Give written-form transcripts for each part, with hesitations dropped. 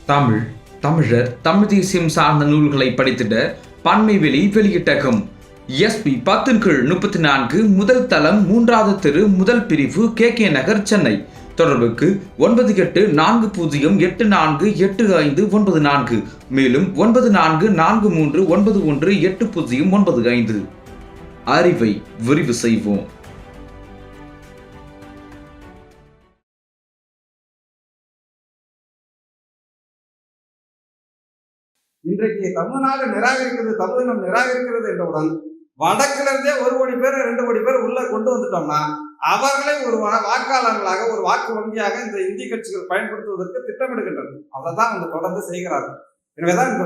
தமிழ், தமிழர், தமிழ் தேசியம் சார்ந்த நூல்களை படித்திட பன்மைவெளி வெளியிட்டகம் SP 10/34 முதல் தளம் 3வது தெரு முதல் பிரிவு KK நகர் சென்னை. தொடர்புக்கு 9840848594 மேலும் 9443918095. அறிவை விரிவு செய்வோம். இன்றைக்கு தமிழ்நாடு நிராகரிக்கிறது, தமிழினம் நிராகரிக்கிறது என்றவுடன் வடக்கிலிருந்தே 1 கோடி பேர் 2 கோடி பேர் உள்ள கொண்டு வந்துட்டோம்னா அவர்களை ஒரு வாக்காளர்களாக, ஒரு வாக்கு வங்கியாக இந்த இந்தி கட்சிகள் பயன்படுத்துவதற்கு திட்டமிடுகின்றனர். அதை தான் அவங்க தொடர்ந்து செய்கிறார்கள். எனவேதான் இந்த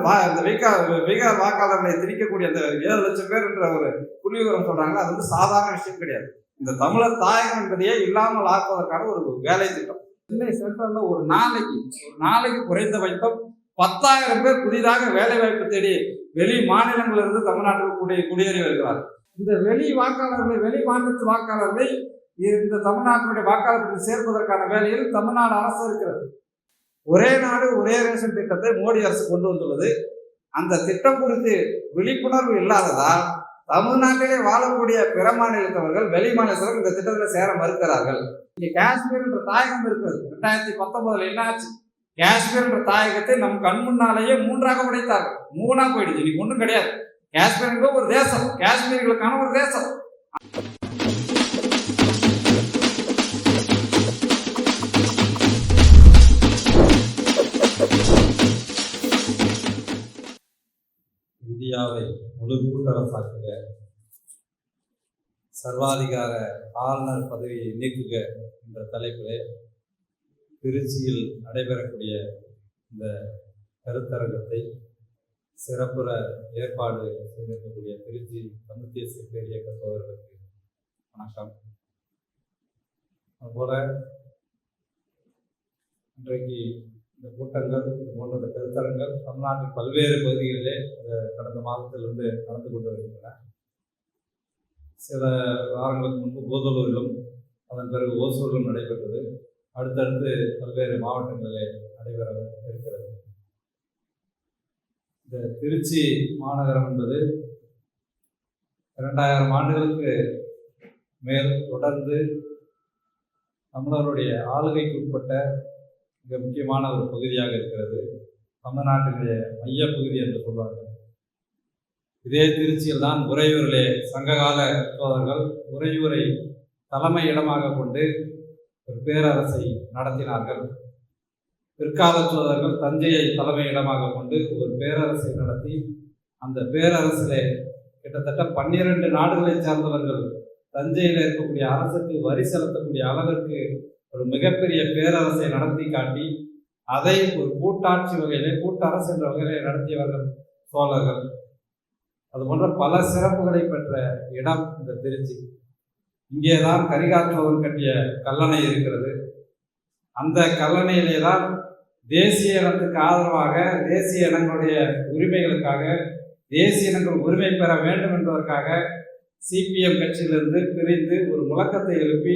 பீகார் வாக்காளர்களை திணிக்கக்கூடிய அந்த 7 லட்சம் பேர் என்ற ஒரு புள்ளிவிவரம் சொல்றாங்க. அது வந்து சாதாரண விஷயம் கிடையாது. இந்த தமிழர் தாயகம் என்பதையே இல்லாமல் ஆக்குவதற்கான ஒரு வேலை திட்டம். சென்னை சென்ட்ரல்ல ஒரு நாளைக்கு குறைந்தபட்சம் 10,000 பேர் புதிதாக வேலை வாய்ப்பு தேடி வெளி மாநிலங்களிலிருந்து தமிழ்நாட்டுக்கு குடியேறி வருகிறார். இந்த வெளி மாநிலத்து வாக்காளர்களை இந்த தமிழ்நாட்டினுடைய வாக்காளர்களுக்கு சேர்ப்பதற்கான வேலையில் தமிழ்நாடு அரசு இருக்கிறது. ஒரே நாடு ஒரே ரேஷன் திட்டத்தை மோடி அரசு கொண்டு வந்துள்ளது. அந்த திட்டம் குறித்து விழிப்புணர்வு இல்லாததால் தமிழ்நாட்டிலே வாழக்கூடிய பிற மாநிலத்தவர்கள் வெளி மாநிலத்தவர்கள் இந்த திட்டத்தில் சேர மறுக்கிறார்கள். இங்கே காஷ்மீர் என்ற தாயகம் இருக்கிறது. 2019 என்னாச்சு? காஷ்மீர் என்ற தாயகத்தை நம் கண் முன்னாலேயே 3ஆக உடைத்தார்கள். 3ஆ போயிடுச்சு. இன்னைக்கு ஒன்றும் கிடையாது. காஷ்மீர் என்பது ஒரு தேசம், காஷ்மீர்களுக்கான ஒரு தேசம். இந்தியாவை முழு கூட்டரசாக்குக, சர்வாதிகார ஆளுநர் பதவியை நீக்குக என்ற தலைப்பிலே திருச்சியில் நடைபெறக்கூடிய இந்த கருத்தரங்கத்தை சிறப்புற ஏற்பாடு செய்திருக்கக்கூடிய திருச்சி தமிழ் தேசிய பேரியக்க தோழர்களுக்கு வணக்கம். அதுபோல இன்றைக்கு இந்த கூட்டங்கள், இது போன்ற கருத்தரங்கள் தமிழ்நாட்டின் பல்வேறு பகுதிகளிலே கடந்த மாதத்திலிருந்து நடந்து கொண்டு வருகின்றன. சில வாரங்களுக்கு முன்பு கோதலூரிலும் அதன் பிறகு ஓசூரிலும் நடைபெற்றது. அடுத்தடுத்து பல்வேறு மாவட்டங்களில் நடைபெற இருக்கிறது. இந்த திருச்சி மாநகரம் என்பது 2000 ஆண்டுகளுக்கு மேல் தொடர்ந்து தமிழருடைய ஆளுகைக்கு உட்பட்ட மிக முக்கியமான ஒரு பகுதியாக இருக்கிறது. தமிழ்நாட்டினுடைய மைய பகுதி என்று சொல்வார்கள். இதே திருச்சியில் தான் உறையூரிலே சங்ககால சோழர்கள் உறையூரை தலைமை இடமாக கொண்டு ஒரு பேரரசை நடத்தினார்கள். பிற்கால சோழர்கள் தஞ்சையை தலைமை இடமாக கொண்டு ஒரு பேரரசை நடத்தி அந்த பேரரசிலே கிட்டத்தட்ட 12 நாடுகளை சார்ந்தவர்கள் தஞ்சையில் இருக்கக்கூடிய அரசுக்கு வரி செலுத்தக்கூடிய அளவிற்கு ஒரு மிகப்பெரிய பேரரசை நடத்தி காட்டி அதை ஒரு கூட்டாட்சி வகையிலே, கூட்டரசு என்ற வகையிலே நடத்தியவர்கள் சோழர்கள். அதுபோன்ற பல சிறப்புகளை பெற்ற இடம் இந்த திருச்சி. இங்கேதான் கரிகால் சோழன் கட்டிய கல்லணை இருக்கிறது. அந்த கல்லணையிலே தான் தேசிய இனத்துக்கு ஆதரவாக, தேசிய இனங்களுடைய உரிமைகளுக்காக, தேசிய இனங்கள் உரிமை பெற வேண்டும் என்பதற்காக CPM கட்சியிலிருந்து பிரிந்து ஒரு முழக்கத்தை எழுப்பி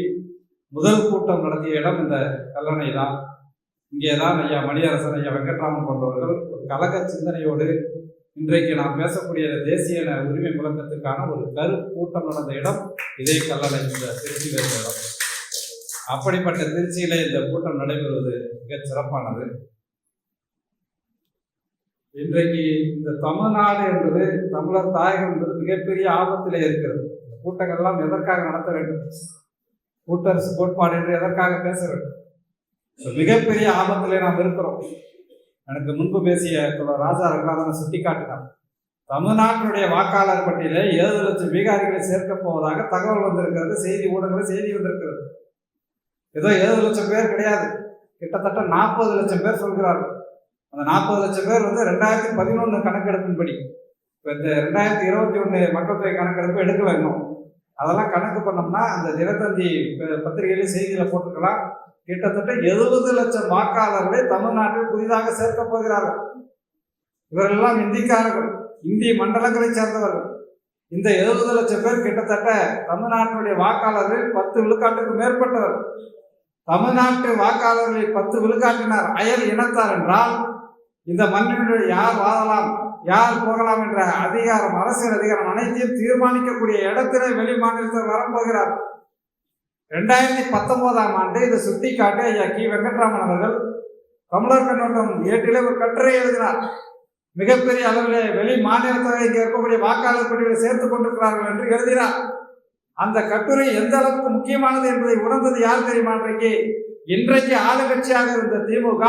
முதல் கூட்டம் நடத்திய இடம் இந்த கல்லணை தான். இங்கேதான் ஐயா மணியரசன், ஐயா வெங்கட்ராமன் போன்றவர்கள் ஒரு கலக சிந்தனையோடு இன்றைக்கு நாம் பேசக்கூடிய தேசிய உரிமை முழக்கத்துக்கான ஒரு கூட்டம் நடந்த இடம் இதே கல்லணை, இந்த திருச்சியில் இருந்த இடம். அப்படிப்பட்ட திருச்சியில இந்த கூட்டம் நடைபெறுவது மிக சிறப்பானது. இன்றைக்கு இந்த தமிழ்நாடு என்பது, தமிழர் தாயகம் என்பது மிகப்பெரிய ஆபத்திலே இருக்கிறது. இந்த கூட்டங்கள்லாம் எதற்காக நடத்த வேண்டும்? கூட்டரசு கோட்பாடு என்று எதற்காக பேச வேண்டும்? மிகப்பெரிய ஆபத்திலே நாம் இருக்கிறோம். எனக்கு முன்பு பேசிய ராஜா ரங்கநாதனை சுட்டி காட்டினார். தமிழ்நாட்டினுடைய வாக்காளர் பட்டியலே 7 லட்சம் பீகாரிகளை சேர்க்க போவதாக தகவல் வந்திருக்கிறது. செய்தி ஊடகங்களில் செய்தி வந்திருக்கிறது. ஏதோ 7 லட்சம் பேர் கிடையாது, கிட்டத்தட்ட 40 லட்சம் பேர் சொல்கிறார்கள். அந்த 40 லட்சம் பேர் வந்து 2011 கணக்கெடுப்பின்படி, இப்போ இந்த 2021 மக்கள் தொகை கணக்கெடுப்பு எடுக்கல இன்னும். அதெல்லாம் கணக்கு பண்ணோம்னா அந்த தினத்தந்தி பத்திரிகையில செய்தியில போட்டுக்கலாம். கிட்டத்தட்ட 70 லட்சம் வாக்காளர்களை தமிழ்நாட்டில் புதிதாக சேர்க்க போகிறார்கள். இவரெல்லாம் இந்திக்காரர்கள், இந்திய மண்டலங்களை சேர்ந்தவர்கள். இந்த 70 லட்சம் பேர் கிட்டத்தட்ட தமிழ்நாட்டினுடைய வாக்காளர்கள் 10 விழுக்காட்டுக்கு மேற்பட்டவர். தமிழ்நாட்டு வாக்காளர்களை 10 விழுக்காட்டினார் அயல் இனத்தார் என்றால் இந்த மண்ணினுடைய யார் வாழலாம் யார் போகலாம் என்ற அதிகாரம், அரசியல் அதிகாரம் அனைத்தையும் தீர்மானிக்கக்கூடிய இடத்திலே வெளி மாநிலத்தில் வரப்போகிறார். 2019ஆம் ஆண்டு இதை சுட்டிக்காட்டி ஐயா கி வெங்கட்ராமன் அவர்கள் தமிழர் கண்ணோட்டம் ஏட்டிலே ஒரு கட்டுரை எழுதினார். மிகப்பெரிய அளவிலே வெளி மாநிலத்தில் இங்கே இருக்கக்கூடிய வாக்காளர் பட்டியலை சேர்த்துக் கொண்டிருக்கிறார்கள் என்று எழுதினார். அந்த கட்டுரை எந்த அளவுக்கு முக்கியமானது என்பதை உணர்ந்தது யார் தெரியுமா? இன்றைக்கு ஆளுங்கட்சியாக இருந்த திமுக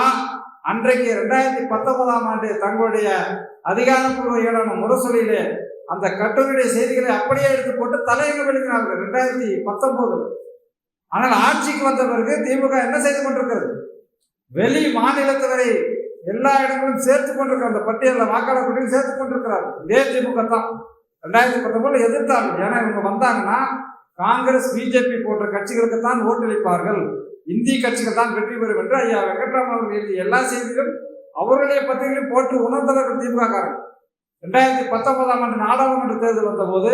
அன்றைக்கு 2019ஆம் ஆண்டு தங்களுடைய அதிகாரப்பூர்வ ஏழான முரசொலியிலே அந்த கட்டுரையுடைய செய்திகளை அப்படியே எடுத்து போட்டு தலையங்கம் எழுதினார்கள் 2019. ஆனால் ஆட்சிக்கு வந்த பிறகு திமுக என்ன செய்து கொண்டிருக்கிறது? வெளி மாநிலத்தவரை எல்லா இடங்களும் சேர்த்து கொண்டிருக்கிற அந்த பட்டியலில் வாக்காளர் பட்டியல் சேர்த்து கொண்டிருக்கிறார். இதே திமுக தான் 2019 எதிர்த்தாங்க. ஏன்னா இவங்க வந்தாங்கன்னா காங்கிரஸ், பிஜேபி போன்ற கட்சிகளுக்கு தான் ஓட்டளிப்பார்கள், இந்திய கட்சிகள் தான் வெற்றி பெறும் என்று ஐயா வெங்கட்ராமன் அவர்கள் எழுதிய எல்லா செய்திகளும் அவர்களுடைய பத்திரிகையும் போட்டு உணர்ந்தவர்கள் திமுக காரர்கள். 2019ஆம் ஆண்டு நாடாளுமன்ற தேர்தல் வந்தபோது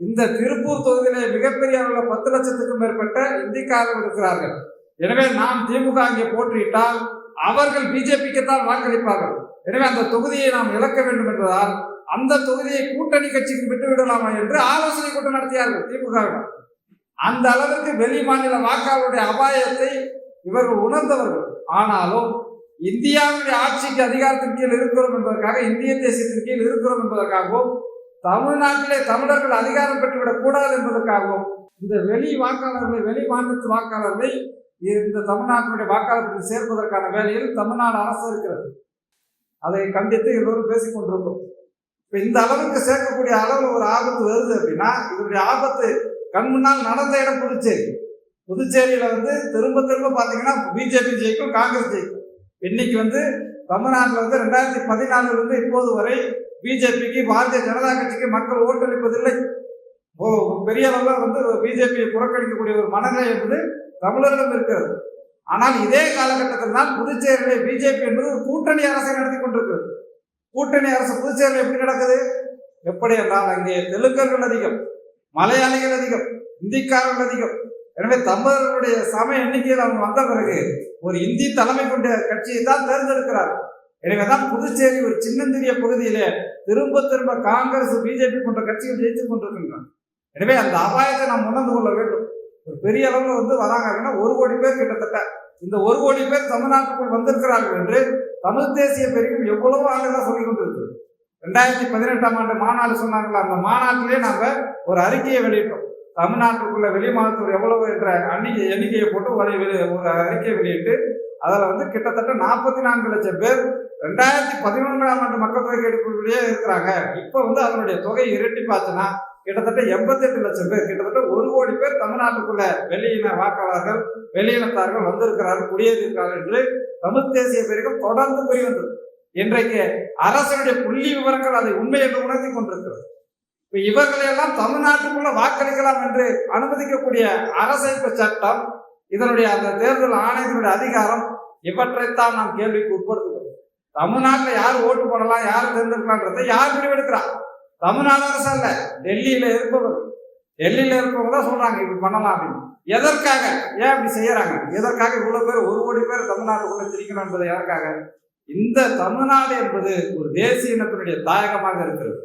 இந்த திருப்பூர் தொகுதியிலே மிகப்பெரிய அளவில் 10 லட்சத்துக்கும் மேற்பட்ட இந்திக்காரர்கள் இருக்கிறார்கள். எனவே நாம் திமுக அங்கே போட்டியிட்டால் அவர்கள் பிஜேபிக்கு தான் வாக்களிப்பார்கள். எனவே அந்த தொகுதியை நாம் இழக்க வேண்டும் என்பதால் அந்த தொகுதியை கூட்டணி கட்சிக்கு விட்டுவிடலாமா என்று ஆலோசனை கூட்டம் நடத்தியார்கள் திமுக. அந்த அளவிற்கு வெளி மாநில வாக்காளருடைய அபாயத்தை இவர்கள் உணர்ந்தவர்கள். ஆனாலும் இந்தியாவுடைய ஆட்சிக்கு அதிகாரத்தின் கீழ் இருக்கிறோம் என்பதற்காக, இந்திய தேசியத்தின் கீழ் இருக்கிறோம் என்பதற்காகவும், தமிழ்நாட்டிலே தமிழர்கள் அதிகாரம் பெற்றுவிடக் கூடாது என்பதற்காகவும் இந்த வெளி வாக்காளர்களை, வெளி மாநிலத்து வாக்காளர்களை இந்த தமிழ்நாட்டினுடைய வாக்காளர்கள் சேர்ப்பதற்கான வேலையில் தமிழ்நாடு அரசு இருக்கிறது. அதை கண்டித்து எல்லோரும் பேசிக் கொண்டிருந்தோம். இப்ப இந்த அளவுக்கு சேர்க்கக்கூடிய அளவில் ஒரு ஆபத்து வருது அப்படின்னா, இதனுடைய ஆபத்து கண் முன்னால் நடந்த இடம் புதுச்சேரி. புதுச்சேரியில திரும்ப திரும்ப பார்த்தீங்கன்னா பிஜேபி ஜெயிக்கும், காங்கிரஸ் ஜெயிக்கும். இன்னைக்கு தமிழ்நாட்டில் 2014 இப்போது வரை பிஜேபிக்கு, பாரதிய ஜனதா கட்சிக்கு மக்கள் ஓட்டளிப்பதில்லை. பெரிய அளவில் பிஜேபியை புறக்கணிக்கக்கூடிய ஒரு மனநிலை என்பது தமிழரிடம் இருக்கிறது. ஆனால் இதே காலகட்டத்தில் தான் புதுச்சேரியிலே பிஜேபி என்பது ஒரு கூட்டணி அரசை நடத்தி கொண்டிருக்கிறது. கூட்டணி அரசு புதுச்சேரியில் எப்படி நடக்குது? எப்படி என்றால் அங்கே தெலுங்கர்கள் அதிகம், மலையாளிகள் அதிகம், இந்திக்காரர்கள் அதிகம். எனவே தமிழர்களுடைய சம எண்ணிக்கையில் அவங்க வந்த பிறகு ஒரு இந்தி தலைமை கொண்ட கட்சியை தான் தேர்ந்தெடுக்கிறார். எனவேதான் புதுச்சேரி ஒரு சின்னந்திரிய பகுதியிலே திரும்ப திரும்ப காங்கிரஸ், பிஜேபி போன்ற கட்சிகள் ஜெயித்துக் கொண்டிருக்கின்றன. எனவே அந்த அபாயத்தை நாம் உணர்ந்து கொள்ள வேண்டும். ஒரு பெரிய அளவில் வராங்க அப்படின்னா 1 கோடி பேர் கிட்டத்தட்ட, இந்த 1 கோடி பேர் தமிழ்நாட்டுக்குள் வந்திருக்கிறார்கள் என்று தமிழ் தேசிய பெருகும் எவ்வளவோ ஆண்டுகளாக சொல்லிக் கொண்டிருக்கு. 2018ஆம் ஆண்டு மாநாடு சொன்னாங்களா, அந்த மாநாட்டிலே நாம ஒரு அறிக்கையை வெளியிட்டோம். தமிழ்நாட்டுக்குள்ள வெளி மாநிலத்தில் எவ்வளவு என்ற எண்ணிக்கையை போட்டு ஒரு அறிக்கையை வெளியிட்டு அதில் கிட்டத்தட்ட 44 லட்சம் பேர் 2011ஆம் ஆண்டு மக்கள் தொகை கணக்கெடுப்புலயே இருக்கிறாங்க. இப்போ அதனுடைய தொகை இரட்டிப்பாச்சுன்னா கிட்டத்தட்ட 88 லட்சம் பேர், கிட்டத்தட்ட 1 கோடி பேர் தமிழ்நாட்டுக்குள்ள வெளியின வாக்காளர்கள், வெளியினத்தார்கள் வந்திருக்கிறார்கள், குடியேறியிருக்கிறார்கள் என்று தமிழ் தேசிய பெருகம் தொடர்ந்து புரிவந்தது. இன்றைக்கு அரசனுடைய புள்ளி விவரங்கள் அதை உண்மை என்று உணர்த்தி கொண்டிருக்கிறது. இப்ப இவர்களையெல்லாம் தமிழ்நாட்டுக்குள்ள வாக்களிக்கலாம் என்று அனுமதிக்கக்கூடிய அரசமைப்பு சட்டம், இதனுடைய அந்த தேர்தல் ஆணையத்தினுடைய அதிகாரம், இவற்றைத்தான் நாம் கேள்விக்கு உட்படுத்துகிறோம். தமிழ்நாட்டில் யார் ஓட்டு போடலாம், யார் தேர்ந்தெடுக்கலாம்ன்றதை யார் முடிவெடுக்கிறார்? தமிழ்நாடு அரசு அல்ல, டெல்லியில இருப்பவங்க தான் சொல்றாங்க இப்படி பண்ணலாம் அப்படின்னு. எதற்காக, ஏன் இப்படி செய்யறாங்க? எதற்காக இவ்வளவு பேர் 1 கோடி பேர் தமிழ்நாட்டுக்குள்ள திரிக்கணும் என்பது எதற்காக? இந்த தமிழ்நாடு என்பது ஒரு தேசிய இனத்தினுடைய தாயகமாக இருக்கிறது.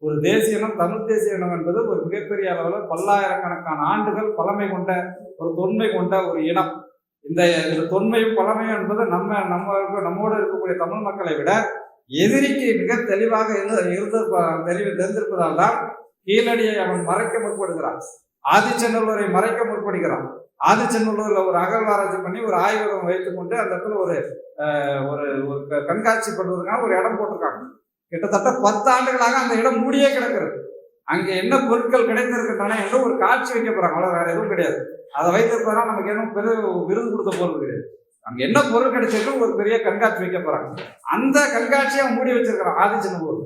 ஒரு தேசிய இனம், தமிழ் தேசிய இனம் என்பது ஒரு மிகப்பெரிய அளவில் பல்லாயிரக்கணக்கான ஆண்டுகள் பழமை கொண்ட ஒரு தொன்மை கொண்ட ஒரு இனம். இந்த தொன்மையும் பழமையும் என்பது நம்மோடு இருக்கக்கூடிய தமிழ் மக்களை விட எதிரிக்கு மிக தெளிவாக தெரிந்திருப்பதால் தான் கீழடியை அவன் மறைக்க முற்படுகிறான், ஆதிச்சநல்லூரை மறைக்க முற்படுகிறான். ஆதிச்சநல்லூர்ல ஒரு அகழ்வாராய்ச்சி பண்ணி ஒரு ஆய்வகம் வைத்துக் கொண்டு அந்த இடத்துல ஒரு கண்காட்சி பண்ணுவதற்கான ஒரு இடம் போட்டிருக்காங்க. கிட்டத்தட்ட 10 ஆண்டுகளாக அந்த இடம் மூடியே கிடக்கிறது. அங்கே என்ன பொருட்கள் கிடைத்திருக்கின்றன என்று ஒரு காட்சி வைக்க போறாங்க, அவ்வளவு, வேற எதுவும் கிடையாது. அதை வைத்திருப்பதா நமக்கு எதுவும் பெரிய விருது கொடுத்த பொருள் கிடையாது. அங்க என்ன பொருள் கிடைச்சிருக்கு, ஒரு பெரிய கண்காட்சி வைக்க போறாங்க. அந்த கண்காட்சியை மூடி வச்சிருக்கிறான் ஆதிச்சநல்லூர்.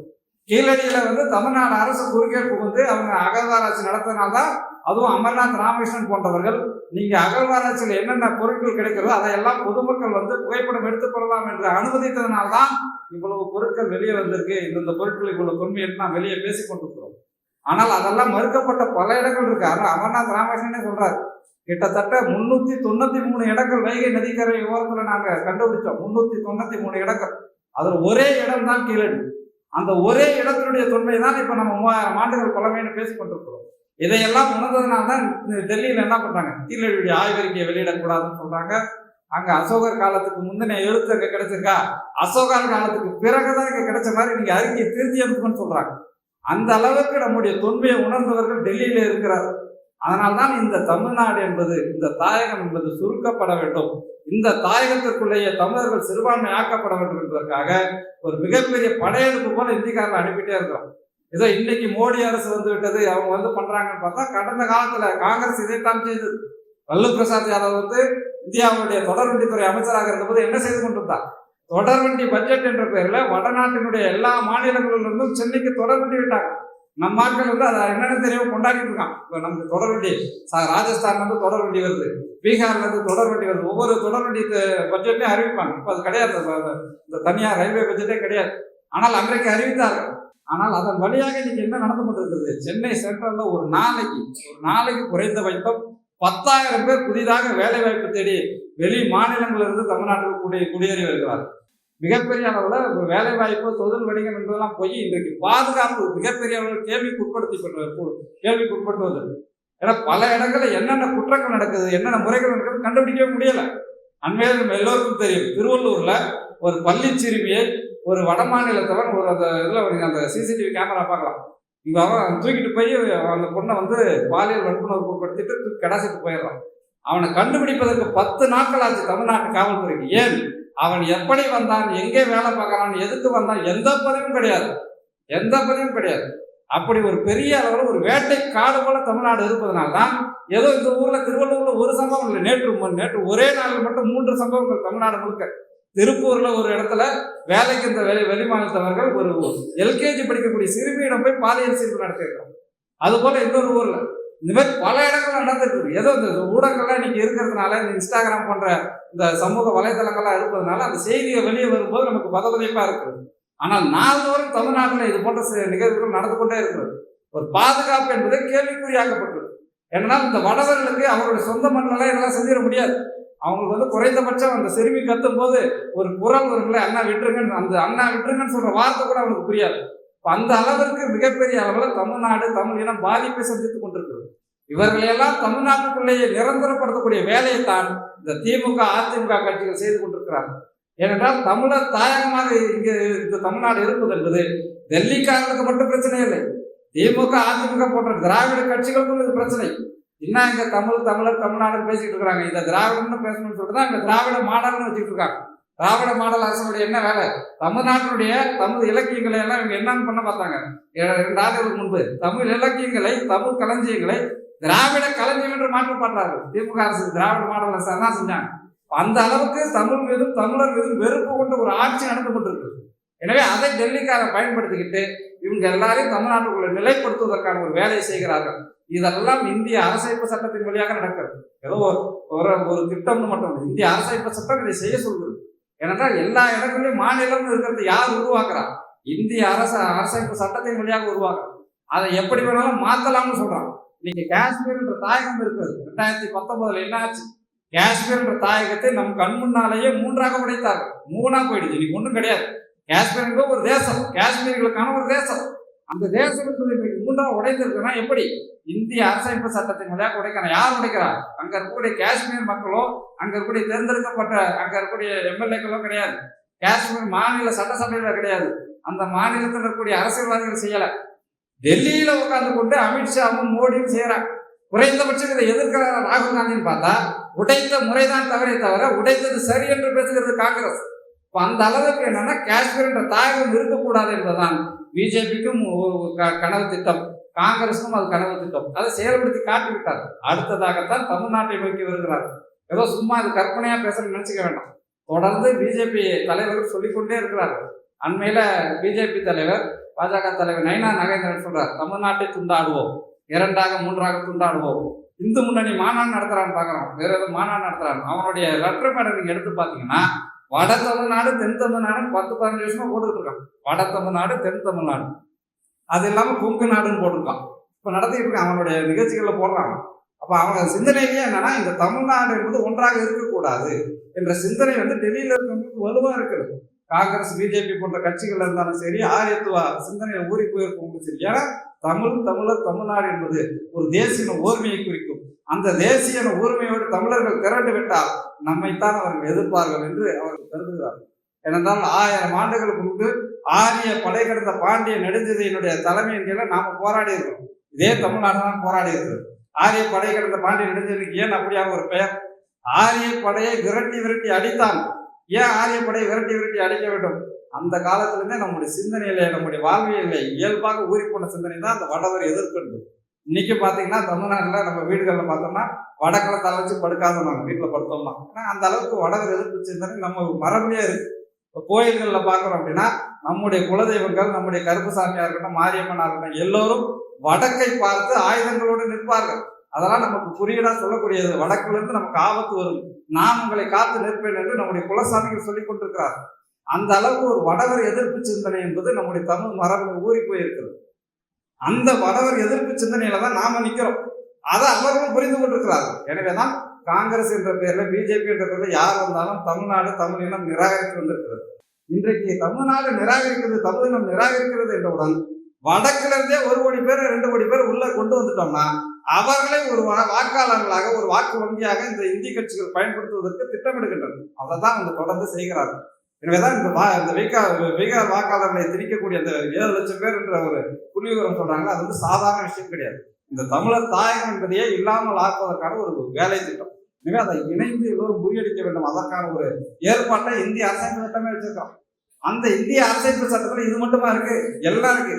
கீழடியில தமிழ்நாடு அரசு குறுக்கே புகுந்து அவங்க அகழ்வாராய்ச்சி நடத்தினால்தான், அதுவும் அமர்நாத் ராமகிருஷ்ணன் போன்றவர்கள் நீங்க அகழ்வாராய்ச்சியில் என்னென்ன பொருட்கள் கிடைக்கிறதோ அதையெல்லாம் பொதுமக்கள் புகைப்படம் எடுத்துக்கொள்ளலாம் என்று அனுமதித்ததனால்தான் இவ்வளவு பொருட்கள் வெளியே வந்திருக்கு. இந்த பொருட்கள் இவ்வளவு தொன்மை என்று நாம் வெளியே பேசிக் கொண்டிருக்கிறோம். ஆனால் அதெல்லாம் மறுக்கப்பட்ட பல இடங்கள் இருக்கு. ஆனால் அமர்நாத் ராமகிருஷ்ணனே சொல்றாரு, கிட்டத்தட்ட 393 இடங்கள் வைகை நதிக்கரை ஓரத்துல நாங்க கண்டுபிடிச்சோம். 393 இடங்கள். அதில் ஒரே இடம் தான் கீழடி. அந்த ஒரே இடத்தினுடைய தொன்மை தான் இப்போ நம்ம 3000 ஆண்டுகள் பழமைன்னு பேசிக் கொண்டிருக்கிறோம். இதையெல்லாம் உணர்ந்ததுனால தான் டெல்லியில் என்ன பண்றாங்க, கீழடியுடைய ஆய்வறிக்கையை வெளியிடக்கூடாதுன்னு சொல்றாங்க. அங்க அசோகர் காலத்துக்கு முந்தின எழுத்து அங்க கிடைச்சிருக்கா, அசோகர் காலத்துக்கு பிறகுதான் இங்க கிடைச்ச மாதிரி நீங்க அறிக்கையை திருத்தி அனுப்புன்னு சொல்றாங்க. அந்த அளவுக்கு நம்முடைய தொன்மையை உணர்ந்தவர்கள் டெல்லியில இருக்கிறார். அதனால்தான் இந்த தமிழ்நாடு என்பது, இந்த தாயகம் என்பது சுருக்கப்பட வேண்டும், இந்த தாயகத்திற்குள்ளேயே தமிழர்கள் சிறுபான்மை ஆக்கப்பட வேண்டும் என்பதற்காக ஒரு மிகப்பெரிய படையெடுப்பு போல இந்திக்காரர்கள் அனுப்பிட்டே இருக்கிறோம். ஏதோ இன்னைக்கு மோடி அரசு வந்து விட்டது, அவங்க பண்றாங்கன்னு பார்த்தா கடந்த காலத்துல காங்கிரஸ் இதைத்தான் செய்தது. லல்லு பிரசாத் யாதவ் இந்தியாவுடைய தொடர்வண்டித்துறை அமைச்சராக இருந்தபோது என்ன செய்து கொண்டிருந்தார், தொடர்வண்டி பட்ஜெட் என்ற பெயர்ல வடநாட்டினுடைய எல்லா மாநிலங்களிலிருந்தும் சென்னைக்கு தொடர்வண்டி விட்டாங்க. நம்ம ஆட்கள் அதை என்னன்னு தெரியாம கொண்டாடிட்டு இருக்கான். இப்போ நமக்கு தொடர்வண்டி ராஜஸ்தான் தொடர்வண்டி வருது, பீகார்ல தொடர்வண்டி வருது, ஒவ்வொரு தொடர்வண்டி பட்ஜெட்லையும் அறிவிப்பாங்க. இப்போ அது கிடையாது, இந்த தனியார் ரயில்வே பட்ஜெட்டே கிடையாது. ஆனால் அன்றைக்கு அறிவித்தார்கள். ஆனால் அதன் வழியாக இன்னைக்கு என்ன நடந்து கொண்டிருக்கிறது, சென்னை சென்ட்ரல்ல ஒரு நாளைக்கு குறைந்தபட்சம் 10,000 பேர் புதிதாக வேலை வாய்ப்பு தேடி வெளி மாநிலங்களிலிருந்து தமிழ்நாட்டுக்கு குடியேறி வருகிறார்கள். மிகப்பெரிய அளவில் வேலை வாய்ப்பு, தொழில் வணிகம் என்பதெல்லாம் போய் இன்றைக்கு பாதுகாப்பு மிகப்பெரிய அளவில் கேள்விக்குட்பட்டு வருது. ஏன்னா பல இடங்களில் என்னென்ன குற்றங்கள் நடக்குது, என்னென்ன முறைகள் நடக்குது கண்டுபிடிக்கவே முடியல. அண்மையில் எல்லோருக்கும் தெரியும், திருவள்ளூர்ல ஒரு பள்ளி சிறுமியை ஒரு வட மாநிலத்தவன் ஒரு அந்த இதில் அந்த சிசிடிவி கேமரா பார்க்கலாம், இங்கே அவன் தூக்கிட்டு போய் அந்த பொண்ணை பாலியல் வன்புணர்வு உட்படுத்திட்டு கடாசிட்டு போயிடுறான். அவனை கண்டுபிடிப்பதற்கு 10 நாட்கள் ஆச்சு தமிழ்நாட்டு காவல்துறைக்கு. ஏன், அவன் எப்படி வந்தான், எங்கே வேலை பார்க்கறான், எதுக்கு வந்தான், எந்த பதிவும் கிடையாது. அப்படி ஒரு பெரிய அளவில் ஒரு வேட்டை காடு போல தமிழ்நாடு இருப்பதனால்தான் ஏதோ இந்த ஊர்ல திருவள்ளூர்ல ஒரு சம்பவம் இல்லை, நேற்று ஒரே நாளில் மட்டும் 3 சம்பவங்கள் தமிழ்நாடு முழுக்க. திருப்பூர்ல ஒரு இடத்துல வேலைக்கு இந்த வெளிமாநிலத்தவர்கள் ஒரு LKG படிக்கக்கூடிய சிறுமியிடம் போய் பாலியல் சீர்ப்பு நடத்திருக்கிறோம். அது போல இன்னொரு ஊர்ல இந்த மாதிரி பல இடங்கள் நடந்துட்டு இருக்கு. ஏதோ இந்த ஊடகங்கள்லாம் இன்னைக்கு இருக்கிறதுனால, இந்த இன்ஸ்டாகிராம் போன்ற இந்த சமூக வலைதளங்கள்லாம் இருப்பதனால அந்த செய்தியை வெளியே வரும்போது நமக்கு பதவிப்பா இருக்குது. ஆனால் நாள்தோறும் தமிழ்நாட்டில் இது போன்ற நிகழ்வுகள் நடந்து கொண்டே இருக்கிறது. ஒரு பாதுகாப்பு என்பது கேள்விக்குறியாக்கப்பட்டது. ஏன்னா இந்த வடவர்களுக்கு அவர்களுடைய சொந்த மண்ணில் இதெல்லாம் செஞ்சிட முடியாது. அவங்களுக்கு குறைந்தபட்சம் அந்த சிறுமி கத்தும் போது ஒரு குரல் வருங்களே, அண்ணா விட்டுருங்கன்னு, அந்த அண்ணா விட்டுருங்கன்னு சொல்ற வார்த்தை கூட அவங்களுக்கு புரியாது. அந்த அளவிற்கு மிகப்பெரிய அளவில் தமிழ்நாடு, தமிழ் இனம் பாதிப்பை சந்தித்துக் கொண்டிருக்கிறது. இவர்களையெல்லாம் தமிழ்நாட்டுக்குள்ளேயே நிரந்தரப்படுத்தக்கூடிய வேலையை தான் இந்த திமுக, அதிமுக கட்சிகள் செய்து கொண்டிருக்கிறார்கள். ஏனென்றால் தமிழர் தாயகமாக இங்கே இந்த தமிழ்நாடு இருப்பது என்பது டெல்லிக்காரர்களுக்கு மட்டும் பிரச்சனை இல்லை, திமுக, அதிமுக போன்ற திராவிட கட்சிகளுக்கும் இது பிரச்சனை. இன்னும் இங்க தமிழர் தமிழ்நாடுன்னு பேசிட்டு இருக்காங்க. இந்த திராவிடம்னு பேசணும்னு சொல்லிட்டு தான் இந்த திராவிட மாடல்னு வச்சுட்டு இருக்காங்க. திராவிட மாடல் அரசுடைய என்ன வேலை, தமிழ்நாட்டினுடைய தமிழ் இலக்கியங்களை எல்லாம் இவங்க என்னன்னு பண்ண பார்த்தாங்க 2 ஆண்டுகளுக்கு முன்பு. தமிழ் இலக்கியங்களை, தமிழ் களஞ்சியங்களை திராவிட களஞ்சியம் என்று மாற்ற பாட்டார்கள். திமுக அரசு திராவிட மாடல் அரசு தான் செஞ்சாங்க. அந்த அளவுக்கு தமிழ் மீதும் தமிழர் மீதும் வெறுப்பு கொண்டு ஒரு ஆட்சி நடந்து கொண்டிருக்கு. எனவே அதை டெல்லிக்காரர் பயன்படுத்திக்கிட்டு இவங்க எல்லாரையும் தமிழ்நாட்டுக்குள்ள நிலைப்படுத்துவதற்கான ஒரு வேலையை செய்கிறார்கள். இதெல்லாம் இந்திய அரசமைப்பு சட்டத்தின் வழியாக நடக்கிறது. ஏதோ ஒரு திட்டம்னு மட்டும், இந்திய அரசமைப்பு சட்டம் இதை செய்ய சொல்கிறது. ஏனென்றால் எல்லா இடங்களிலும் மாநிலம் இருக்கிறது யார் உருவாக்குறா, இந்திய அரசமைப்பு சட்டத்தின் வழியாக உருவாக்குறோம். அதை எப்படி வேணாலும் மாத்தலாம்னு சொல்றாங்க. இன்னைக்கு காஷ்மீர் என்ற தாயகம் இருக்கிறது. 2019 என்ன ஆச்சு, காஷ்மீர் என்ற தாயகத்தை நம் கண் முன்னாலேயே 3ஆக உடைத்தார்கள். 3ஆ போயிடுச்சு, இன்னைக்கு ஒன்றும் கிடையாது. காஷ்மீர் என்பது ஒரு தேசம், காஷ்மீர்களுக்கான ஒரு தேசம். அந்த தேசம் என்பது இன்னைக்கு 3ஆ உடைந்திருக்குன்னா எப்படி, இந்திய அரசமைப்பு சட்டத்தின் வழியாக உடைக்கிறாங்க. யார் உடைக்கிறார், அங்க இருக்கக்கூடிய காஷ்மீர் மக்களோ, அங்க இருக்கக்கூடிய தேர்ந்தெடுக்கப்பட்ட அங்க இருக்கக்கூடிய MLA-க்களோ கிடையாது, காஷ்மீர் மாநில சட்டசபையில கிடையாது, அந்த மாநிலத்தில் இருக்கக்கூடிய அரசியல்வாதிகள் செய்யல. டெல்லியில உட்கார்ந்து கொண்டு அமித்ஷாவும் மோடியும் செய்யறாங்க. குறைந்தபட்சம் இதை எதிர்க்கிறார் ராகுல் காந்தின்னு பார்த்தா உடைத்த முறைதான் தவிர உடைத்தது சரி என்று பேசுகிறது காங்கிரஸ். அந்த அளவுக்கு என்னன்னா காஷ்மீர் என்ற தாயகம் இருக்கக்கூடாது என்பதுதான் பிஜேபிக்கும் கனவு திட்டம், காங்கிரஸுக்கும் அது கனவு திட்டம். அதை செயல்படுத்தி காட்டிவிட்டார். அடுத்ததாகத்தான் தமிழ்நாட்டை நோக்கி வருகிறார். ஏதோ சும்மா அது கற்பனையா பேசணும்னு நினைச்சுக்க வேண்டாம். தொடர்ந்து பிஜேபி தலைவர்கள் சொல்லிக்கொண்டே இருக்கிறார்கள். அண்மையில பிஜேபி தலைவர், பாஜக தலைவர் நைனா நாகேந்திரன் சொல்றார், தமிழ்நாட்டை துண்டாடுவோம், 2ஆக 3ஆக துண்டாடுவோம். இந்து முன்னணி மாநாடு நடத்துறான்னு பாக்குறோம், வேற ஏதாவது மாநாடு நடத்துறான். அவனுடைய லெட்டர் பேடை நீங்க எடுத்து பாத்தீங்கன்னா வட தமிழ்நாடு, தென் தமிழ்நாடு 10-15 வருஷமா போட்டுக்கிட்டு இருக்கான். வட தமிழ்நாடு, தென் தமிழ்நாடு, அது இல்லாம கொங்கு நாடுன்னு போட்டிருக்கான். இப்ப நடத்திட்டு இருக்கான், அவனுடைய நிகழ்ச்சிகள்ல போடுறாங்க. அப்ப அவங்க சிந்தனையிலேயே என்னன்னா, இந்த தமிழ்நாடு என்பது ஒன்றாக இருக்கக்கூடாது என்ற சிந்தனை டெல்லியில இருக்கிறவங்களுக்கு வலுவா இருக்குது. காங்கிரஸ் பிஜேபி போன்ற கட்சிகள் இருந்தாலும் சரி, ஆரியத்துவ சிந்தனையில் ஊறி போயிருக்கவங்களும் சரி. ஏன்னா தமிழர் தமிழ்நாடு என்பது ஒரு தேசிய ஓர்மையை குறிக்கும். அந்த தேசிய ஊர்மையோடு தமிழர்கள் திரண்டு விட்டால் நம்மைத்தான் அவர்கள் எதிர்ப்பார்கள் என்று அவர்கள் கருதுகிறார்கள். ஏனென்றால் 1000 ஆண்டுகளுக்கு முன்பு ஆரிய படை கடந்த பாண்டிய நெடுஞ்செழியனுடைய தலைமையின் கீழே நாம போராடி இருக்கிறோம். இதே தமிழ்நாடு தான் போராடி இருக்கிறது. ஆரிய படை கடந்த பாண்டிய நெடுஞ்செழியனுக்கு ஏன் அப்படியாக ஒரு பெயர்? ஆரிய படையை விரட்டி அடித்தான். ஏன் ஆரிய படையை விரட்டி அடிக்க வேண்டும்? அந்த காலத்திலிருந்தே நம்முடைய சிந்தனையில, நம்முடைய வாழ்வியலை இயல்பாக ஊறி போன சிந்தனை தான் அந்த வடவர் எதிர்க்கிறது. இன்னைக்கு பாத்தீங்கன்னா தமிழ்நாட்டில் நம்ம வீடுகளில் பார்த்தோம்னா வடக்கில் தலை வச்சு படுக்காத நாங்கள் வீட்டில் படுத்தோம்னா. ஏன்னா அந்த அளவுக்கு வடவர் எதிர்ப்பு சிந்தனை நம்ம மரபுலேயே இருக்கு. இப்போ கோயில்களில் பார்க்குறோம் அப்படின்னா நம்முடைய குலதெய்வங்கள், நம்முடைய கருப்புசாமியா இருக்கட்டும், மாரியம்மனா இருக்கட்டும், எல்லோரும் வடக்கை பார்த்து ஆயுதங்களோடு நிற்பார்கள். அதெல்லாம் நமக்கு குறியீடா சொல்லக்கூடியது. வடக்குல இருந்து நமக்கு ஆபத்து வரும், நான் உங்களை காத்து நிற்பேன் என்று நம்முடைய குலசாமிகள் சொல்லிக் கொண்டிருக்கிறார். அந்த அளவுக்கு ஒரு வடவர் எதிர்ப்பு சிந்தனை என்பது நம்முடைய தமிழ் மரபுல ஊறி போயிருக்கிறது. அந்த வடவர் எதிர்ப்பு சிந்தனையில தான் நாம நிக்கிறோம். அதை அவர்களும் புரிந்து கொண்டிருக்கிறார்கள். எனவேதான் காங்கிரஸ் என்ற பெயர்ல, பிஜேபி என்ற பெயர்ல யார் வந்தாலும் தமிழ்நாடு, தமிழ் இனம் நிராகரித்து வந்திருக்கிறது. இன்றைக்கு தமிழ்நாடு நிராகரிக்கிறது, தமிழ் இனம் நிராகரிக்கிறது என்றவுடன் வடக்குல இருந்தே 1 கோடி பேர் 2 கோடி பேர் உள்ள கொண்டு வந்துட்டோம்னா அவர்களை ஒரு வாக்காளர்களாக, ஒரு வாக்கு வங்கியாக இந்த இந்திய கட்சிகள் பயன்படுத்துவதற்கு திட்டமிடுகின்றனர். அதை தான் அவங்க தொடர்ந்து செய்கிறார்கள். எனவேதான் இந்த பீகார் வாக்காளர்களை திரிக்கக்கூடிய அந்த 7 லட்சம் பேர் என்ற ஒரு புள்ளிவிவரம் சொல்றாங்க. அது வந்து சாதாரண விஷயம் கிடையாது. இந்த தமிழர் தாயகம் என்பதையே இல்லாமல் ஆக்குவதற்கான ஒரு வேலை திட்டம். எனவே அதை இணைந்து எல்லோரும் முறியடிக்க வேண்டும். அதற்கான ஒரு ஏற்பாட்டை இந்திய அரசமைப்பு சட்டமே வச்சிருக்கோம். அந்த இந்திய அரசமைப்பு சட்டத்துல இது மட்டுமா இருக்கு, எல்லாம் இருக்கு,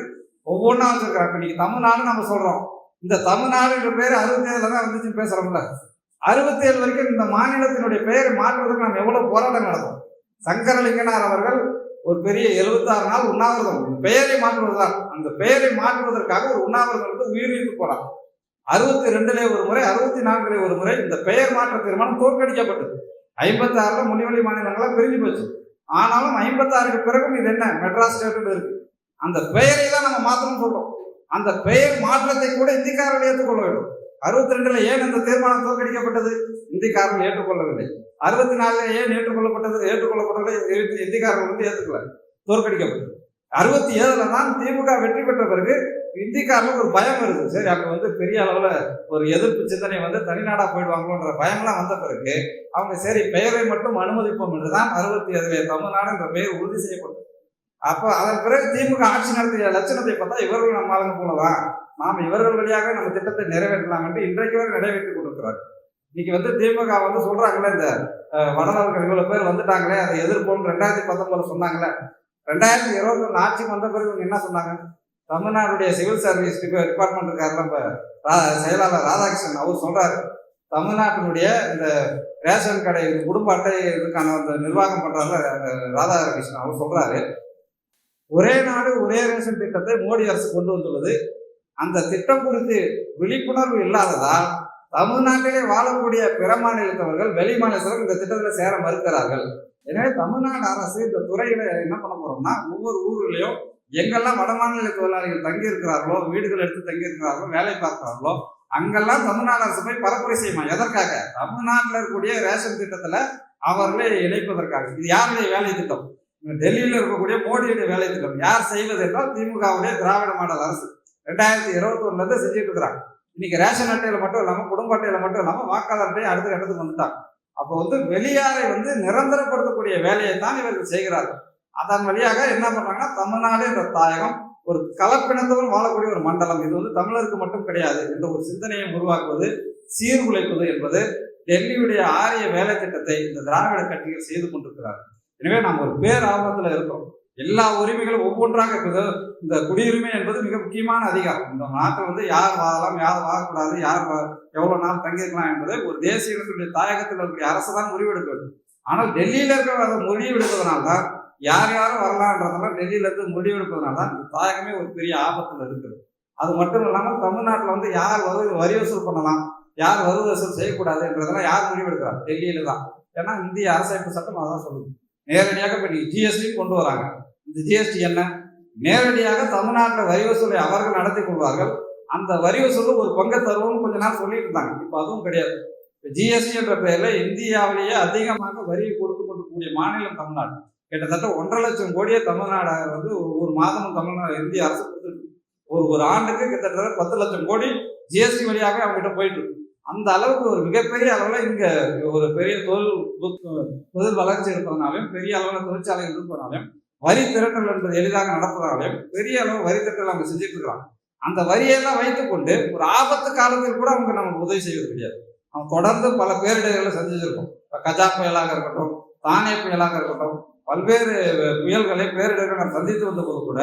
ஒவ்வொன்றா வச்சிருக்கிறாங்க. இன்னைக்கு தமிழ்நாடு நம்ம சொல்றோம். இந்த தமிழ்நாடு என்ற பேர் 67 தான் வந்துச்சுன்னு பேசுறோம்ல. 67 வரைக்கும் இந்த மாநிலத்தினுடைய பெயரை மாற்றுவதற்கு நம்ம எவ்வளவு போராட்டம் நடத்தும். சங்கரலிங்கனார் அவர்கள் ஒரு பெரிய 76 நாள் உண்ணாவிரதம், பெயரை மாற்றுவதுதான். அந்த பெயரை மாற்றுவதற்காக ஒரு உண்ணாவிரதம் வந்து உயிரிழந்து போனார். 62 ஒரு முறை, 64 ஒரு முறை இந்த பெயர் மாற்ற தீர்மானம் தோற்கடிக்கப்பட்டது. 56 மொழிவழி மாநிலங்களா பிரிஞ்சு போச்சு. ஆனாலும் 56க்கு பிறகும் இது என்ன, மெட்ராஸ் ஸ்டேட் இருக்கு. அந்த பெயரை தான் நம்ம மாற்றணும்னு சொல்றோம். அந்த பெயர் மாற்றத்தை கூட இந்திக்காரர்கள் ஏற்றுக்கொள்ள வேண்டும். 62 ஏன் அந்த தீர்மானம் தோற்கடிக்கப்பட்டது? இந்திக்காரர்கள் ஏற்றுக்கொள்ளவில்லை. 64 ஏன் ஏற்றுக்கொள்ளப்பட்டது இந்திக்காரர்கள் வந்து ஏற்றுக்கல, தோற்கடிக்கப்பட்டது. 67 தான் திமுக வெற்றி பெற்ற பிறகு இந்திக்காரர்களுக்கு ஒரு பயம் வருது. சரி, அங்க வந்து பெரிய அளவுல ஒரு எதிர்ப்பு சிந்தனை வந்து தனிநாடா போயிடுவாங்களோன்ற பயம்லாம் வந்த பிறகு அவங்க சரி பெயரை மட்டும் அனுமதிப்போம் என்றுதான் 67 தமிழ்நாடு என்ற பெயர் உறுதி செய்யப்பட்டது. அப்போ அதன் பிறகு திமுக ஆட்சி நடத்திய லட்சணத்தை பார்த்தா இவர்கள் நம்ம ஆளுங்க போலதான், நாம் இவர்கள் வழியாக நம்ம திட்டத்தை நிறைவேற்றலாம் என்று இன்றைக்கு வரை நிறைவேற்றி கொண்டிருக்கிறார். இன்னைக்கு வந்து திமுக வந்து சொல்றாங்களே, இந்த வடவர்கள் இவ்வளவு பேர் வந்துட்டாங்களே, அதை எதிர்ப்போம் 2019 சொன்னாங்களே. 2021 ஆட்சிக்கு வந்த பிறகு என்ன சொன்னாங்க? தமிழ்நாடுடைய சிவில் சர்வீஸ் டிபார்ட்மெண்ட் இருக்காருல, இப்ப செயலாளர் ராதாகிருஷ்ணன், அவர் சொல்றாரு, தமிழ்நாட்டினுடைய இந்த ரேஷன் கடை குடும்ப அட்டை இதுக்கான அந்த நிர்வாகம் பண்றாரு ராதாகிருஷ்ணன், அவர் சொல்றாரு, ஒரே நாடு ஒரே ரேஷன் திட்டத்தை மோடி அரசு கொண்டு வந்துள்ளது. அந்த திட்டம் குறித்து விழிப்புணர்வு இல்லாததால் தமிழ்நாட்டிலே வாழக்கூடிய பிற மாநிலத்தவர்கள் வெளி மாநிலத்தவர்கள் இந்த திட்டத்தில் சேர மறுக்கிறார்கள். எனவே தமிழ்நாடு அரசு இந்த துறையில என்ன பண்ண போறோம்னா, ஒவ்வொரு ஊர்லயும் எங்கெல்லாம் வட மாநில தொழிலாளிகள் தங்கி இருக்கிறார்களோ, வீடுகள் எடுத்து தங்கி இருக்கிறார்களோ, வேலை பார்க்கிறார்களோ, அங்கெல்லாம் தமிழ்நாடு அரசு போய் பரப்புரை செய்யுமா? எதற்காக? தமிழ்நாட்டில் இருக்கக்கூடிய ரேஷன் திட்டத்துல அவர்களை இணைப்பதற்காக. இது யாருடைய வேலை திட்டம்? டெல்லியில் இருக்கக்கூடிய மோடியுடைய வேலை திட்டம். யார் செய்வது என்றால் திமுகவுடைய திராவிட மாடல் அரசு 2021 இருந்து செஞ்சுட்டு இருக்கிறாங்க. இன்னைக்கு ரேஷன் அட்டையில மட்டும் இல்லாம, குடும்ப அட்டையில மட்டும் இல்லாம, வாக்காளர் அட்டையை அடுத்த கட்டத்துக்கு வந்துட்டாங்க. அப்போ வந்து வெளியாரை வந்து நிரந்தரப்படுத்தக்கூடிய வேலையை தான் இவர்கள் செய்கிறார்கள். அதன் வழியாக என்ன பண்றாங்கன்னா, தமிழ்நாடு என்ற தாயகம் ஒரு கலப்பினத்தவன் வாழக்கூடிய ஒரு மண்டலம், இது வந்து தமிழருக்கு மட்டும் கிடையாது என்ற ஒரு சிந்தனையை உருவாக்குவது, சீர்குலைப்பது என்பது டெல்லியுடைய ஆரிய வேலை திட்டத்தை இந்த திராவிட கட்சிகள் செய்து கொண்டிருக்கிறார்கள். எனவே நாம் ஒரு பேராபத்துல இருக்கோம். எல்லா உரிமைகளும் ஒவ்வொன்றாக இந்த குடியுரிமை என்பது மிக முக்கியமான அதிகாரம். இந்த நாட்டில் வந்து யார் வாழலாம், யார் வாழக்கூடாது, யார் எவ்வளவு நாள் தங்கியிருக்கலாம் என்பதை ஒரு தேசிய இனத்துடைய தாயகத்தில் இருக்கக்கூடிய அரசு தான் முடிவெடுக்க வேண்டும். ஆனால் டெல்லியில இருக்கிற அதை முடிவெடுப்பதனால்தான் யார் யாரும் வரலான்றதெல்லாம் டெல்லியில இருந்து முடிவெடுப்பதனால்தான் இந்த தாயகமே ஒரு பெரிய ஆபத்துல இருக்குது. அது மட்டும் இல்லாமல் தமிழ்நாட்டில் வந்து யார் வரி வசூல் பண்ணலாம், யார் வரி வசூல் செய்யக்கூடாது என்றதெல்லாம் யார் முடிவெடுக்கிறார்? டெல்லியில தான். ஏன்னா இந்திய அரசமைப்பு சட்டம் அதான் சொல்லுது. நேரடியாக இப்போ ஜிஎஸ்டி கொண்டு வராங்க. இந்த ஜிஎஸ்டி என்ன? நேரடியாக தமிழ்நாட்டில் வரி வசூலை அவர்கள் நடத்தி கொள்வார்கள். அந்த வரி வசூல் ஒரு பங்கு தருவோம்னு கொஞ்ச நாள் சொல்லிட்டு இருந்தாங்க. இப்போ அதுவும் கிடையாது. ஜிஎஸ்டி என்ற பெயர்ல இந்தியாவிலேயே அதிகமாக வரியை கொடுத்து கொண்டிருக்கக்கூடிய மாநிலம் தமிழ்நாடு. கிட்டத்தட்ட 1,50,000 கோடியே தமிழ்நாடு வந்து ஒவ்வொரு மாதமும் தமிழ்நாடு இந்திய அரசு கொடுத்துருக்கு. ஒரு ஆண்டுக்கு கிட்டத்தட்ட 10 லட்சம் கோடி ஜிஎஸ்டி வழியாகவே அவங்ககிட்ட போயிட்டு இருக்கு. அந்த அளவுக்கு ஒரு மிகப்பெரிய அளவில் இங்க ஒரு பெரிய தொழில் வளர்ச்சி இருப்பதனாலையும், பெரிய அளவில் தொழிற்சாலைகள் இருப்பதனாலையும், வரி திரட்டல் என்பது எளிதாக நடப்பதனாலையும் பெரிய அளவு வரி திரட்டல் அவங்க செஞ்சுட்டு இருக்கிறாங்க. அந்த வரியெல்லாம் வைத்துக்கொண்டு ஒரு ஆபத்து காலத்தில் கூட அவங்க நமக்கு உதவி செய்வது கிடையாது. அவங்க தொடர்ந்து பல பேரிடர்களை செஞ்சிருக்கோம். கஜா புயலாக இருக்கட்டும், தானே புயலாக இருக்கட்டும், பல்வேறு புயல்களை பேரிடர்களை நம்ம சந்தித்து வந்த போது கூட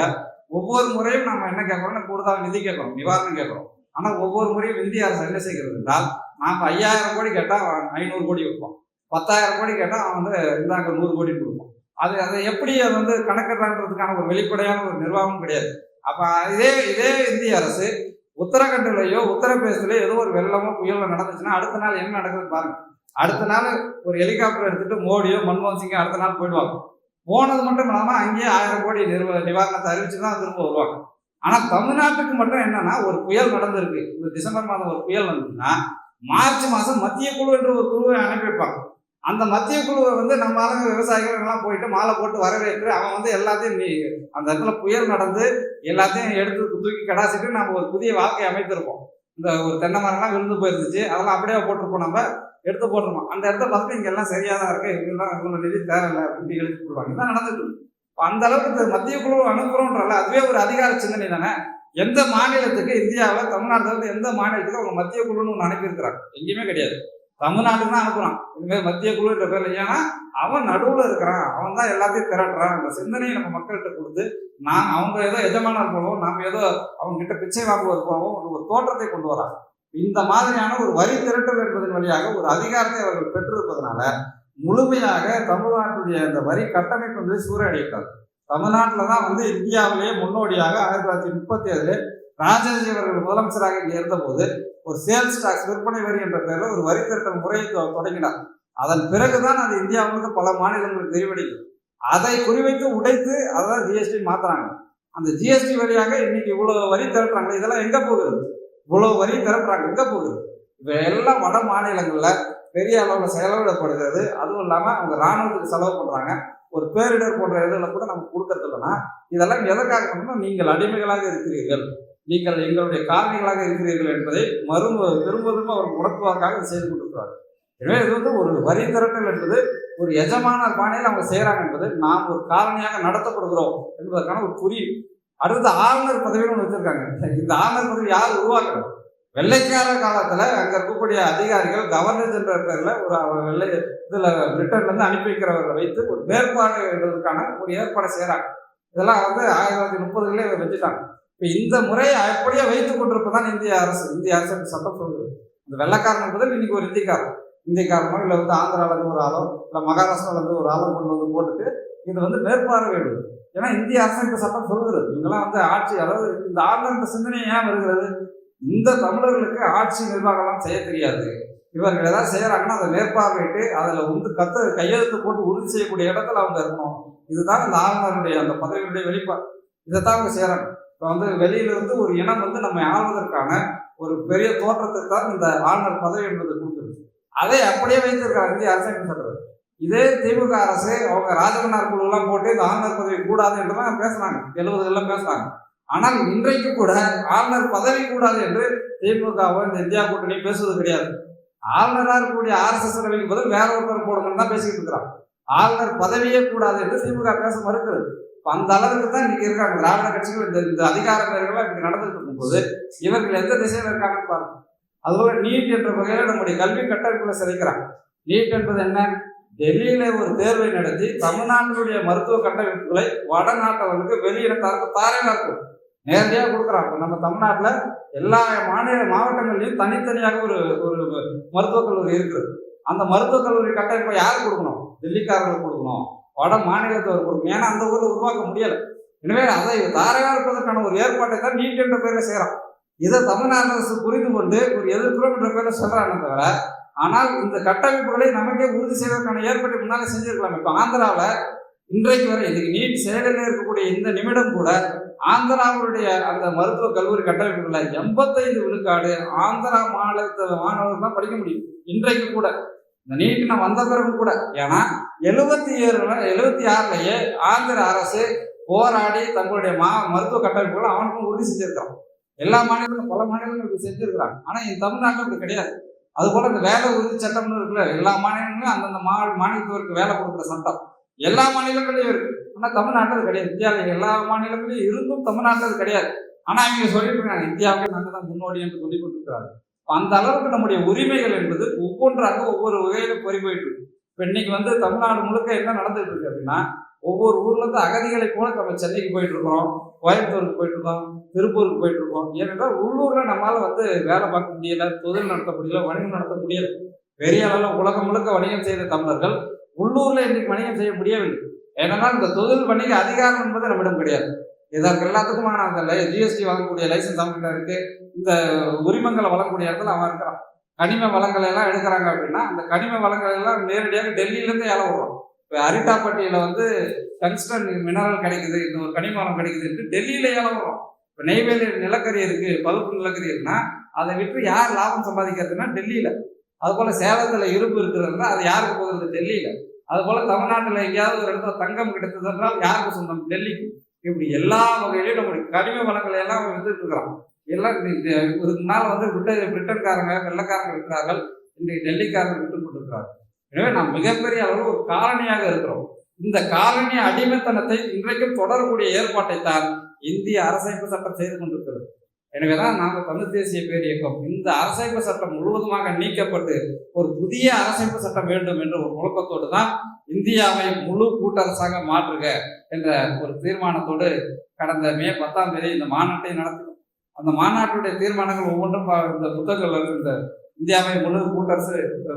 ஒவ்வொரு முறையும் நம்ம என்ன கேட்கறோம், கூடுதல் நிதி கேட்கறோம், நிவாரணம் கேட்கறோம். ஆனா ஒவ்வொரு முறையும் இந்திய அரசு என்ன செய்கிறது என்றால், நாம 5,000 கோடி கேட்டா 500 கோடி வைப்போம், 10,000 கோடி கேட்டா அவன் வந்து இந்தாங்க 100 கோடி கொடுப்போம். அதை எப்படி அதை வந்து கணக்கிடுறான்றதுக்கான ஒரு வெளிப்படையான ஒரு நிர்வாகம் கிடையாது. அப்ப இதே இந்திய அரசு உத்தரகண்ட்லயோ உத்தரப்பிரதேசலையோ ஏதோ ஒரு வெள்ளமோ புயலோ நடந்துச்சுன்னா அடுத்த நாள் என்ன நடக்குதுன்னு பாருங்க. அடுத்த நாள் ஒரு ஹெலிகாப்டர் எடுத்துட்டு மோடியோ மன்மோகன் சிங்கோ அடுத்த நாள் போயிடுவாங்க. போனது மட்டும் இல்லாம அங்கேயே 1000 கோடி நிவாரணத்தை அறிவிச்சுதான் திரும்ப வருவாங்க. ஆனா தமிழ்நாட்டுக்கு மட்டும் என்னன்னா, ஒரு புயல் நடந்திருக்கு, ஒரு டிசம்பர் மாதம் ஒரு புயல் நடந்துச்சுன்னா மார்ச் மாதம் மத்திய குழு என்று ஒரு குழுவை அனுப்பி வைப்பாங்க. அந்த மத்திய குழுவை வந்து நம்ம ஆளுங்க விவசாயிகள் எல்லாம் போயிட்டு மாலை போட்டு வரவேற்று அவன் வந்து எல்லாத்தையும் அந்த இடத்துல புயல் நடந்து எல்லாத்தையும் எடுத்து தூக்கி கடாசிட்டு நம்ம ஒரு புதிய வாழ்க்கையை அமைத்திருப்போம். இந்த ஒரு தென்னை மரம்லாம் விழுந்து போயிருந்துச்சு, அதெல்லாம் அப்படியே போட்டிருப்போம், நம்ம எடுத்து போட்டுருவோம். அந்த இடத்த பார்த்துட்டு இங்க எல்லாம் சரியா தான் இருக்கு, இதெல்லாம் இவங்க நிதி தேவையில்லை அப்படி எழுதி போடுவாங்க. இதான் நடந்துட்டு இருக்கு. அந்த அளவுக்கு இந்த மத்திய குழு அனுப்புறோன்றல அதுவே ஒரு அதிகார சிந்தனை தானே. எந்த மாநிலத்துக்கு இந்தியாவில் தமிழ்நாட்டில் எந்த மாநிலத்துக்கு அவங்க மத்திய குழுன்னு ஒன்று அனுப்பியிருக்கிறாங்க? எங்கேயுமே கிடையாது. தமிழ்நாட்டுக்கு தான் அனுப்புறான் இனிமேல் மத்திய குழுன்ற பேர்ல. ஏன்னா அவன் நடுவில் இருக்கிறான், அவன் தான் எல்லாத்தையும் திரட்டுறான். அந்த சிந்தனையை நம்ம மக்கள்கிட்ட கொடுத்து அவங்க ஏதோ எஜமானர் போலவும் நாம ஏதோ அவங்க கிட்ட பிச்சை வாங்குவது போலவும் ஒரு தோற்றத்தை கொண்டு வராங்க. இந்த மாதிரியான ஒரு வரி திரட்டல் என்பதன் வழியாக ஒரு அதிகாரத்தை அவர்கள் பெற்றிருப்பதனால முழுமையாக தமிழ்நாட்டுடைய அந்த வரி கட்டமைப்பு என்பது சூறையடிக்கிறார். தமிழ்நாட்டில் தான் வந்து இந்தியாவிலேயே முன்னோடியாக 1937 ராஜாஜி அவர்கள் முதலமைச்சராக இங்கே இருந்தபோது ஒரு சேல்ஸ் டாக்ஸ், விற்பனை வரி என்ற பெயரில் ஒரு வரி திரட்டல் முறையை தொடங்கினார். அதன் பிறகுதான் அது இந்தியாவுக்கு பல மாநிலங்களுக்கு விரிவடைக்கும். அதை குறிவைத்து உடைத்து அதான் ஜிஎஸ்டி மாத்துறாங்க. அந்த ஜிஎஸ்டி வழியாக இன்னைக்கு இவ்வளவு வரி திரட்டுறாங்க. இதெல்லாம் எங்க போகுது? இவ்வளவு வரி திரட்டுறாங்க, எங்க போகுது? இப்ப எல்லாம் வட மாநிலங்கள்ல பெரிய அளவில் செலவிடப்படுகிறது. அதுவும் இல்லாம அவங்க இராணுவத்துக்கு செலவு பண்றாங்க. ஒரு பேரிடர் போன்ற இதில் கூட நமக்கு கொடுக்கறது இல்லைன்னா இதெல்லாம் எதற்காக பண்ணணும்? நீங்கள் அடிமைகளாக இருக்கிறீர்கள், நீங்கள் எங்களுடைய காரணிகளாக இருக்கிறீர்கள் என்பதை திரும்ப அவர் உணர்த்துவதற்காக செய்து கொண்டிருக்கிறார்கள். எனவே இது வந்து ஒரு வரி திரட்டல் என்பது ஒரு எஜமானர் பாணியில் அவங்க செய்யறாங்க என்பது நாம் ஒரு காரணியாக நடத்தப்படுகிறோம் என்பதற்கான ஒரு குறி. அடுத்த ஆளுநர் பதவின்னு ஒன்று வச்சிருக்காங்க. இந்த ஆளுநர் பதவி யார் உருவாக்குறது? வெள்ளைக்கார காலத்துல அங்க இருக்கக்கூடிய அதிகாரிகள் கவர்னர் என்ற பேர்ல ஒரு வெள்ளை பிரிட்டன்ல இருந்து அனுப்பி வைக்கிறவர்களை வைத்து ஒரு மேற்பார்வையிடுவதற்கான ஒரு ஏற்பாடை செய்யறாங்க. இதெல்லாம் வந்து 1930களே வச்சுட்டாங்க. இப்ப இந்த முறையை அப்படியே வைத்துக் கொண்டிருப்பதான் இந்திய அரசு சட்டம் சொல்லுது. இந்த வெள்ளைக்காரன் பதில் இன்னைக்கு ஒரு இந்தியக்காரனோ இல்லை வந்து ஆந்திரால இருந்து ஒரு ஆளோ இல்லை மகாராஷ்டிரால இருந்து ஒரு ஆளோ கொண்டு வந்து போட்டுட்டு இது வந்து மேற்பார்வையிடுது. ஏன்னா இந்திய அரசமைப்பு சட்டம் சொல்லுகிறது இவங்கெல்லாம் வந்து ஆட்சி, அதாவது இந்த ஆளுநர் சிந்தனை ஏன் வருகிறது? இந்த தமிழர்களுக்கு ஆட்சி நிர்வாகம்லாம் செய்ய தெரியாது, இவர்கள் ஏதாவது செய்யறாங்கன்னா அதை மேற்பார்வையிட்டு அதில் வந்து கையெழுத்து போட்டு உறுதி செய்யக்கூடிய இடத்துல அவங்க இருக்கணும். இதுதான் இந்த ஆளுநருடைய அந்த பதவியுடைய வெளிப்பாடு. இதைத்தான் அவங்க செய்யறாங்க. இப்போ வந்து வெளியிலிருந்து ஒரு இனம் வந்து நம்ம ஆள்வதற்கான ஒரு பெரிய தோற்றத்துக்கு தான் இந்த ஆளுநர் பதவி என்பது கொடுத்துருக்கு. அதை அப்படியே வைத்திருக்காங்க இந்திய அரசமைப்பு சட்டம். இதே திமுக அரசு அவங்க ராஜமன்னார் குழுலாம் போட்டு இந்த ஆளுநர் பதவி கூடாது என்றுதான் பேசுனாங்க, 70களில் பேசுனாங்க. ஆனால் இன்றைக்கு கூட ஆளுநர் பதவி கூடாது என்று திமுகவோ இந்த இந்தியா கூட்டணி பேசுவது கிடையாது. ஆளுநராக இருக்கக்கூடிய RSS ரவிக்கு பதில் வேற ஒருத்தர் போடணும்னு தான் பேசிக்கிட்டு இருக்கிறாங்க. ஆளுநர் பதவியே கூடாது என்று திமுக பேச மறுக்கிறது. அந்த அளவுக்கு தான் இன்னைக்கு இருக்காங்க திராவிட கட்சிகள். இந்த அதிகார பேர்கள்லாம் இப்படி நடந்துட்டு இருக்கும்போது இவர்கள் எந்த திசையில் இருக்காங்கன்னு பாருங்க. அதுபோல நீட் என்ற வகையில நம்முடைய கல்வி கட்டமைப்புல சிதைக்கிறாங்க. நீட் என்பது என்ன? டெல்லியில ஒரு தேர்வை நடத்தி தமிழ்நாட்டினுடைய மருத்துவ கட்டமைப்புகளை வடநாட்டவர்களுக்கு வெளியிடத்தாருக்கு தாரையாக இருக்கும், நேரடியாக கொடுக்குறாங்க. நம்ம தமிழ்நாட்டில் எல்லா மாவட்டங்கள்லையும் தனித்தனியாக ஒரு மருத்துவக் கல்லூரி இருக்குது. அந்த மருத்துவக் கல்லூரி கட்டமைப்பை யாருக்கு கொடுக்கணும்? டெல்லிக்காரர்களுக்கு கொடுக்கணும், வட மாநிலத்தவர் கொடுக்கணும். ஏன்னா அந்த ஊரில் உருவாக்க முடியலை. எனவே அதை தாரையாக இருப்பதற்கான ஒரு ஏற்பாட்டை தான் நீட் என்ற பேரில் செய்கிறான். இதை தமிழ்நாடு அரசு புரிந்து கொண்டு ஒரு எதிர்ப்புறம் என்ற பேரில் சொல்றாங்க தவிர, ஆனால் இந்த கட்டமைப்புகளை நமக்கே உறுதி செய்வதற்கான ஏற்பாட்டை முன்னாலே செஞ்சிருக்கலாம். இப்போ ஆந்திராவில் இன்றைக்கு வரை இன்னைக்கு நீட் செயலில் இருக்கக்கூடிய இந்த நிமிடம் கூட ஆந்திராவுடைய அந்த மருத்துவ கல்லூரி கட்டமைப்புகளை 85 விழுக்காடு ஆந்திரா மாநிலத்தை மாணவர்கள் தான் படிக்க முடியும் இன்றைக்கு கூட. இந்த நீட்னு வந்த பிறகு கூட. ஏன்னா 76லயே ஆந்திர அரசு போராடி தங்களுடைய மருத்துவ கட்டமைப்புகளை அவனுக்கும் உறுதி செஞ்சிருக்கான். எல்லா மாநிலங்களும் பல மாநிலங்களுக்கு செஞ்சிருக்கிறாங்க. ஆனா இந்த தமிழ்நாட்டில் அப்படி கிடையாது. அது போல இந்த வேலை உறுதி சட்டம்னு இருக்குல்ல, எல்லா மாநிலங்களும் அந்தந்த மாநிலத்திற்கு வேலை கொடுக்குற சட்டம் எல்லா மாநிலங்களையும் இருக்கு. ஆனா தமிழ்நாட்டில் அது கிடையாது. இந்தியாவில் எல்லா மாநிலங்களையும் இருந்தும் தமிழ்நாட்டில் அது கிடையாது. ஆனா இவங்க சொல்லிட்டு இருக்காங்க இந்தியாவுக்கு நாங்கள் தான் முன்னோடி என்று சொல்லிக் கொண்டிருக்கிறாங்க. அந்த அளவுக்கு நம்முடைய உரிமைகள் என்பது ஒவ்வொன்றாக ஒவ்வொரு வகையில பொறி போயிட்டு இருக்கு. இப்ப இன்னைக்கு தமிழ்நாடு முழுக்க என்ன நடந்துட்டு இருக்கு அப்படின்னா, ஒவ்வொரு ஊர்ல இருந்து அகதிகளை போல நம்ம சென்னைக்கு போயிட்டு இருக்கிறோம், கோயம்புத்தூருக்கு போயிட்டு இருக்கோம், திருப்பூருக்கு போயிட்டு இருக்கோம். ஏனென்றால் உள்ளூர்ல நம்மளால வேலை பார்க்க முடியல, தொழில் நடத்த முடியல, வணிகம் நடத்த முடியல. பெரிய அளவில் உலகம் முழுக்க வணிகம் செய்த தமிழர்கள் உள்ளூர்ல இன்னைக்கு வணிகம் செய்ய முடியவில்லை. ஏனென்றால் இந்த தொழில் வணிக அதிகாரம் என்பது நம்மிடம் கிடையாது. இதற்கு எல்லாத்துக்குமான அந்த ஜிஎஸ்டி வாங்கக்கூடிய லைசன்ஸ் அவங்ககிட்ட இருக்கு. இந்த உரிமங்களை வழங்கக்கூடிய இடத்துல அவன் இருக்கிறான். கனிம வளங்களை எல்லாம் எடுக்கிறாங்க அப்படின்னா அந்த கனிம வளங்களை எல்லாம் நேரடியாக டெல்லியிலேருந்து ஏலம் விடுறோம். இப்போ அரிட்டாப்பட்டியில டங்ஸ்டன் மினரல் கிடைக்குது, இந்த ஒரு கனிம வளம் கிடைக்குதுன்னு டெல்லியில ஏலம் விடுறோம். இப்போ நெய்வேலி நிலக்கரி இருக்கு, பழுப்பு நிலக்கரி இருக்குன்னா அதை விட்டு யார் லாபம் சம்பாதிக்கிறதுனா டெல்லியில. அது போல சேலத்துல இரும்பு இருக்கிறதுனா அது யாருக்கு போகிறது? டெல்லியில. அது போல தமிழ்நாட்டில் எங்கேயாவது ஒரு இடத்துல தங்கம் கிடைத்தது என்றால் யாருக்கு சொந்தம்? டெல்லிக்கு. இப்படி எல்லா வகையிலையும் நம்முடைய கனிம வளங்களை எல்லாம் வித்துட்டு இருக்கிறான். எல்லாம் இதுக்கு நாள் பிரிட்டன்காரங்க வெள்ளக்காரங்க இருக்கிறார்கள், இன்றைக்கு டெல்லிக்காரங்க விட்டு கொண்டிருக்கிறார்கள். எனவே நாம் மிகப்பெரிய அளவில் ஒரு காலனியாக இருக்கிறோம். இந்த காலனி அடிமைத்தனத்தை இன்றைக்கும் தொடரக்கூடிய ஏற்பாட்டை தான் இந்திய அரசமைப்பு சட்டம் செய்து கொண்டிருக்கிறது. எனவேதான் நாங்கள் தமிழ் தேசிய பேரியக்கம் இந்த அரசமைப்பு சட்டம் முழுவதுமாக நீக்கப்பட்டு ஒரு புதிய அரசமைப்பு சட்டம் வேண்டும் என்ற ஒரு முழக்கத்தோடு தான் இந்தியாவை முழு கூட்டரசாக மாற்றுக என்ற ஒரு தீர்மானத்தோடு கடந்த மே 10ஆம் தேதி இந்த மாநாட்டை நடத்தினோம். அந்த மாநாட்டுடைய தீர்மானங்கள் ஒவ்வொன்றும் இந்த புத்தகங்கள் இந்த இந்தியாவை முழு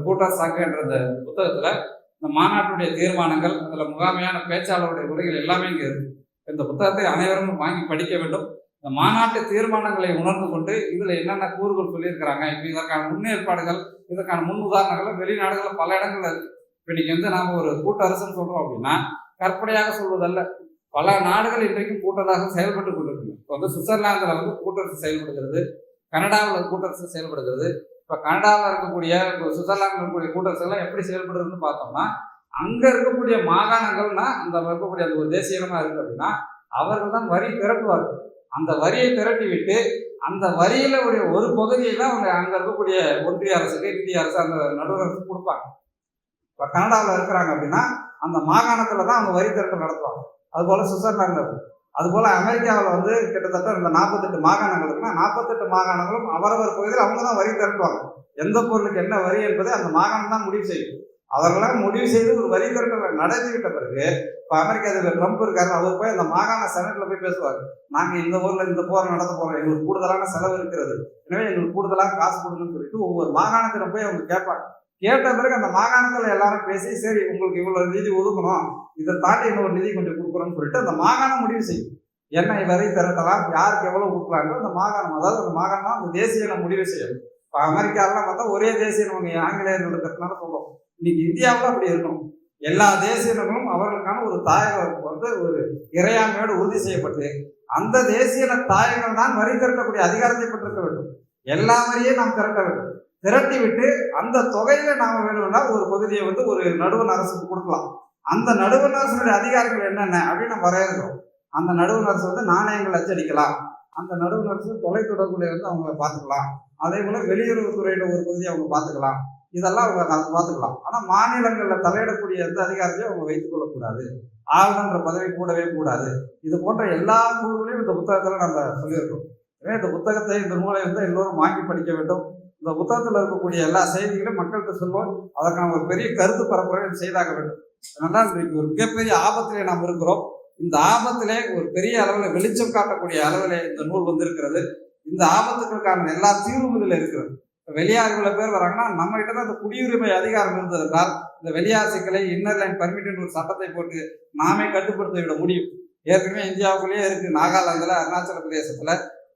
கூட்டரசாக என்ற இந்த புத்தகத்துல இந்த மாநாட்டுடைய தீர்மானங்கள், அதுல முகாமையான பேச்சாளருடைய உரைகள் எல்லாமே இங்க இருக்கு. இந்த புத்தகத்தை அனைவரும் வாங்கி படிக்க வேண்டும். இந்த மாநாட்டு தீர்மானங்களை உணர்ந்து கொண்டு இதுல என்னென்ன கூறுகள் சொல்லியிருக்கிறாங்க, இப்போ இதற்கான முன்னேற்பாடுகள், இதற்கான முன் உதாரணங்கள் வெளிநாடுகளில் பல இடங்கள்ல இருக்கு. இப்போ இன்னைக்கு நாம ஒரு கூட்டரசுன்னு சொல்றோம் அப்படின்னா கற்பனையாக சொல்வதல்ல. பல நாடுகள் இன்றைக்கும் கூட்டரசாக செயல்பட்டு கொண்டிருக்கு. இப்போ சுவிட்சர்லாந்துல கூட்டரசு செயல்படுகிறது, கனடாவில் கூட்டரசு செயல்படுகிறது. இப்போ கனடாவில் இருக்கக்கூடிய சுவிட்சர்லாந்தில் இருக்கக்கூடிய கூட்டரசுலாம் எப்படி செயல்படுறதுன்னு பார்த்தோம்னா, அங்க இருக்கக்கூடிய மாகாணங்கள்னா அந்த இருக்கக்கூடிய அந்த ஒரு தேசியமா இருக்கு அப்படின்னா அவர்கள் தான் வரி திரட்டுவார்கள். அந்த வரியை திரட்டி விட்டு அந்த வரியில ஒரு பகுதியை தான் அவங்க அங்க இருக்கக்கூடிய ஒன்றிய அரசுக்கு, இந்திய அரசு, அந்த நடுவர் அரசு கொடுப்பாங்க. இப்போ கனடாவில் இருக்கிறாங்க அப்படின்னா அந்த மாகாணத்துல தான் அவங்க வரி திரட்டல் நடத்துவாங்க. அது போல சுவிட்சர்லாந்து இருக்கு. அது போல அமெரிக்காவில் கிட்டத்தட்ட இந்த 48 மாகாணங்கள் இருக்குன்னா 48 மாகாணங்களும் அவரவர் பகுதியில் அவங்க தான் வரி திரட்டுவாங்க. எந்த பொருளுக்கு என்ன வரி என்பதை அந்த மாகாணம் தான் முடிவு செய்யும். அவர்களால் முடிவு செய்து ஒரு வரி திரட்டலை நடத்திவிட்ட பிறகு இப்போ அமெரிக்கா அதிபர் ட்ரம்ப் இருக்காரு, அவர் போய் அந்த மாகாண செனட்ல போய் பேசுவார். நாங்கள் இந்த ஊர்ல இந்த போரை நடத்த போறோம், எங்களுக்கு கூடுதலான செலவு இருக்கிறது, எனவே எங்களுக்கு கூடுதலாக காசு கொடுங்கன்னு சொல்லிட்டு ஒவ்வொரு மாகாணத்திலும் போய் அவங்க கேட்பாங்க. கேட்ட பிறகு அந்த மாகாணத்துல எல்லாரும் பேசி சரி உங்களுக்கு இவ்வளவு நிதி ஒதுக்கணும், இதை தாண்டி இன்னொரு நிதி கொஞ்சம் கொடுக்குறோம்னு சொல்லிட்டு அந்த மாகாணம் முடிவு செய்யும். என்ன வரி திரட்டலாம், யாருக்கு எவ்வளவு கொடுக்கலான்னு அந்த மாகாணம், அதாவது அந்த மாகாணம் அந்த தேசிய முடிவு செய்யும். இப்போ அமெரிக்காலாம் பார்த்தா ஒரே தேசிய ஆங்கிலேயர்கள் இருக்கிறதுனால சொல்றோம். இன்னைக்கு இந்தியாவில் அப்படி இருக்கணும். எல்லா தேசியங்களும் அவர்களுக்கான ஒரு தாயகம் ஒரு இறையாண்மையோடு உறுதி செய்யப்பட்டு அந்த தேசிய தாயகம் தான் வரி திரட்டக்கூடிய அதிகாரத்தை பெற்றிருக்க வேண்டும். எல்லா வரியும் நாம் திரட்ட வேண்டும். திரட்டி விட்டு அந்த தொகையில நாம வேணும்னா ஒரு பகுதியை ஒரு நடுவண் அரசுக்கு கொடுக்கலாம். அந்த நடுவண் அரசுடைய அதிகாரங்கள் என்னென்ன அப்படின்னு நம்ம வரையறுக்கிறோம். அந்த நடுவண் அரசு நாணயங்கள் அச்சடிக்கலாம், அந்த நடுவண் அரசு தொலைத்தொடர்புகளை அவங்க பார்த்துக்கலாம், அதே போல வெளியுறவுத்துறையில ஒரு பகுதியை அவங்க பார்த்துக்கலாம். இதெல்லாம் அவங்க பார்த்துக்கலாம். ஆனா மாநிலங்கள்ல தலையிடக்கூடிய எந்த அதிகாரத்தையும் அவங்க வைத்துக் கொள்ளக்கூடாது. ஆளுநன்ற பதவி கூடவே கூடாது. இது போன்ற எல்லா குழுக்களையும் இந்த புத்தகத்துல நம்ம சொல்லியிருக்கோம். எனவே இந்த புத்தகத்தை, இந்த நூலை எல்லோரும் வாங்கி படிக்க வேண்டும். இந்த புத்தகத்துல இருக்கக்கூடிய எல்லா செய்திகளும் மக்களுக்கு சொல்வோம். அதற்கான ஒரு பெரிய கருத்து பரப்புரை செய்தாக வேண்டும். அதனால இன்றைக்கு ஒரு மிகப்பெரிய ஆபத்திலே நாம் இருக்கிறோம். இந்த ஆபத்திலே ஒரு பெரிய அளவில் வெளிச்சம் காட்டக்கூடிய அளவிலே இந்த நூல் வந்திருக்கிறது. இந்த ஆபத்துக்களுக்கான எல்லா தீர்வும் இதில் இருக்கிறது. வெளியார் இவ்வளவு பேர் வராங்கன்னா நம்ம கிட்ட தான் இந்த குடியுரிமை அதிகாரம் இருந்தது என்றால் இந்த வெளியார் சிக்கலை இன்னர் லைன் பர்மிட் ஒரு சட்டத்தை போட்டு நாமே கட்டுப்படுத்த விட முடியும். ஏற்கனவே இந்தியாவுக்குள்ளேயே இருக்கு. நாகாலாந்துல, அருணாச்சல பிரதேசத்துல,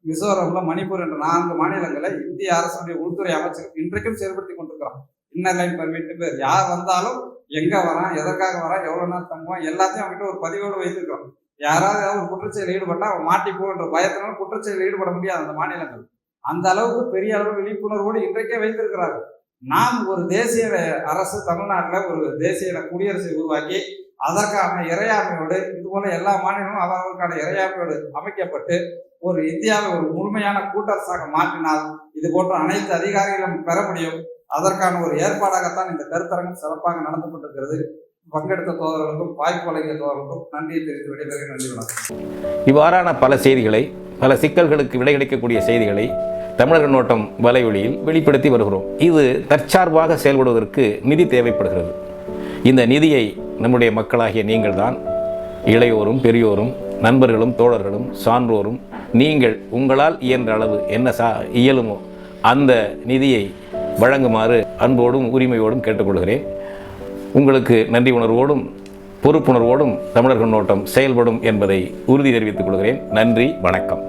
மிசோரம்ல, மணிப்பூர் என்ற 4 மாநிலங்களை இந்திய அரசுடைய உள்துறை அமைச்சர் இன்றைக்கும் செயல்படுத்தி கொண்டிருக்கிறான். இன்னர் லைன் பர்மிட் பேர் யார் வந்தாலும் எங்க வரான், எதற்காக வரான், எவ்வளவு நாள் தங்குவான், எல்லாத்தையும் அவங்ககிட்ட ஒரு பதிவோடு வைத்திருக்கிறோம். யாராவது ஒரு குற்றச்செயலில் ஈடுபட்டா அவன் மாட்டிப்போன்ற பயத்தினால குற்றச்செயலில் ஈடுபட முடியாது அந்த மாநிலங்கள். அந்த அளவுக்கு பெரிய அளவு விழிப்புணர்வோடு இன்றைக்கே வைத்திருக்கிறார்கள். நாம் ஒரு தேசிய அரசு தமிழ்நாட்டில் ஒரு தேசிய குடியரசை உருவாக்கி அதற்கான இறையாண்மையோடு இதுபோல எல்லா மாநிலங்களும் அவர்களுக்கான இறையாண்மையோடு அமைக்கப்பட்டு ஒரு இந்தியாவை ஒரு முழுமையான கூட்டரசாக மாற்றினால் இது போன்ற அனைத்து அதிகாரிகளும் பெற முடியும். அதற்கான ஒரு ஏற்பாடாகத்தான் இந்த கருத்தரங்கம் சிறப்பாக நடந்து கொண்டிருக்கிறது. பங்கெடுத்த தோழர்களுக்கும் வாய்ப்பு வழங்கிய தோழர்களுக்கும் நன்றியை தெரிவித்து விடைபெறுகிறேன். நன்றி, வணக்கம். இவ்வாறான பல செய்திகளை, பல சிக்கல்களுக்கு விடை கிடைக்கக்கூடிய செய்திகளை தமிழர் கண்ணோட்டம் வலைவழியில் வெளிப்படுத்தி வருகிறோம். இது தற்சார்பாக செயல்படுவதற்கு நிதி தேவைப்படுகிறது. இந்த நிதியை நம்முடைய மக்களாகிய நீங்கள்தான், இளையோரும் பெரியோரும் நண்பர்களும் தோழர்களும் சான்றோரும் நீங்கள் உங்களால் இயன்ற அளவு என்ன இயலுமோ அந்த நிதியை வழங்குமாறு அன்போடும் உரிமையோடும் கேட்டுக்கொள்கிறேன். உங்களுக்கு நன்றி உணர்வோடும் பொறுப்புணர்வோடும் தமிழர் கண்ணோட்டம் செயல்படும் என்பதை உறுதி தெரிவித்துக் கொள்கிறேன். நன்றி, வணக்கம்.